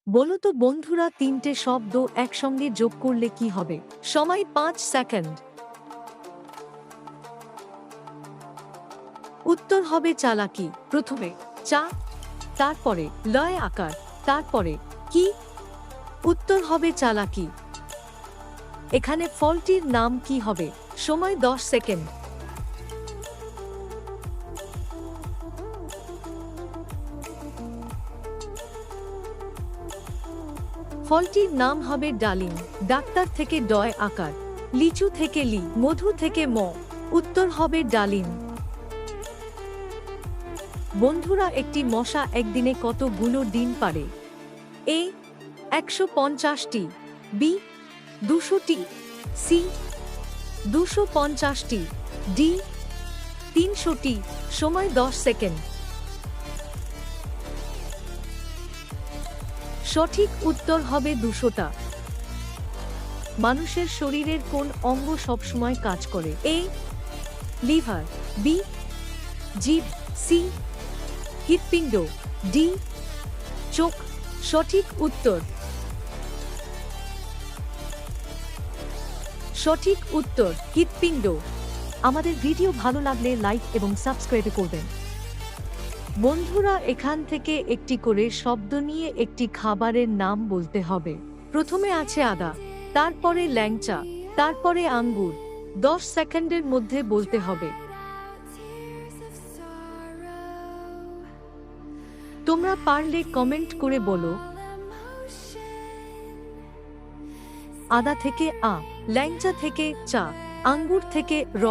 বলো তো বন্ধুরা, তিনটে শব্দ একসঙ্গে যোগ করলে কি হবে? সময় 5 সেকেন্ড। উত্তর হবে চালাকি। প্রথমে চা, তারপরে লয় আকার, তারপরে কি? উত্তর হবে চালাকি। এখানে ফলটির নাম কি হবে? সময় 10 সেকেন্ড। ফলটির নাম হবে ডালিম। ডাক্তার থেকে ডয় আকার, লিচু থেকে লি, মধু থেকে ম। উত্তর হবে ডালিম। বন্ধুরা, একটি মশা একদিনে কতগুলো ডিম পাড়ে? এ 150টি, বি 200টি, সি 250টি, ডি 300টি। সময় 10 সেকেন্ড। সঠিক উত্তর হবে 200টা। মানুষের শরীরের কোন অঙ্গ সবসময় কাজ করে? এ লিভার, বি জিভ, সি হৃৎপিণ্ড, ডি চোখ। সঠিক উত্তর। সঠিক উত্তর হৃৎপিণ্ড। আমাদের ভিডিও ভালো লাগলে লাইক এবং সাবস্ক্রাইব করবেন। বন্ধুরা, এখান থেকে একটি করে শব্দ নিয়ে একটি খাবারের নাম বলতে হবে। প্রথমে আছে আদা, তারপরে ল্যাংচা, তারপরে আঙ্গুর। 10 সেকেন্ডের মধ্যে বলতে হবে। তোমরা পারলে কমেন্ট করে বলো। আদা থেকে আ, ল্যাংচা থেকে চা, আঙ্গুর থেকে র।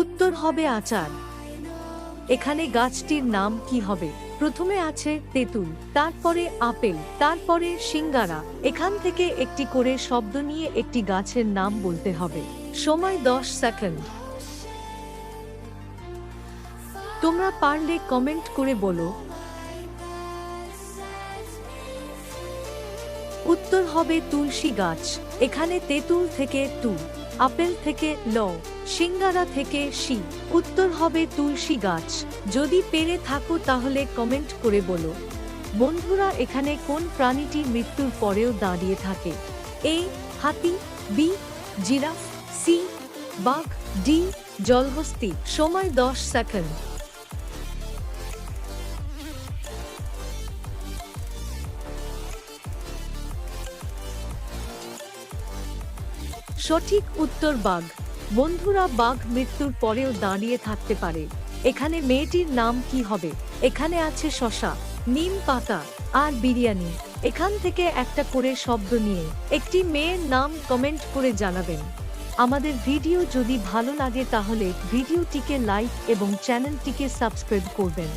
উত্তর হবে আচার। এখানে গাছটির নাম কি হবে? প্রথমে আছে তেঁতুল, তারপরে আপেল, তারপরে সিঙ্গারা। এখান থেকে একটি করে শব্দ নিয়ে একটি গাছের নাম বলতে হবে। সময় 10 সেকেন্ড। তোমরা পারলে কমেন্ট করে বলো। উত্তর হবে তুলসী গাছ। এখানে তেঁতুল থেকে তু, আপেল থেকে ল, সিঙ্গারা থেকে শি। উত্তর হবে তুলসী গাছ। যদি পেরে থাকো তাহলে কমেন্ট করে বলো। বন্ধুরা, এখানে কোন প্রাণীটি মৃত্যুর পরেও দাঁড়িয়ে থাকে? এ হাতি, বি জিরাফ, সি বাঘ, ডি জলহস্তি। সময় 10 সেকেন্ড। সঠিক উত্তর বাঘ। বন্ধুরা, বাঘ মৃত্যুর পরেও দাঁড়িয়ে থাকতে পারে। এখানে মেয়েটির নাম কি হবে? এখানে আছে শশা, নিম পাতা আর বিরিয়ানি। এখান থেকে একটা করে শব্দ নিয়ে একটি মেয়ের নাম কমেন্ট করে জানাবেন। আমাদের ভিডিও যদি ভালো লাগে তাহলে ভিডিওটিকে লাইক এবং চ্যানেলটিকে সাবস্ক্রাইব করবেন।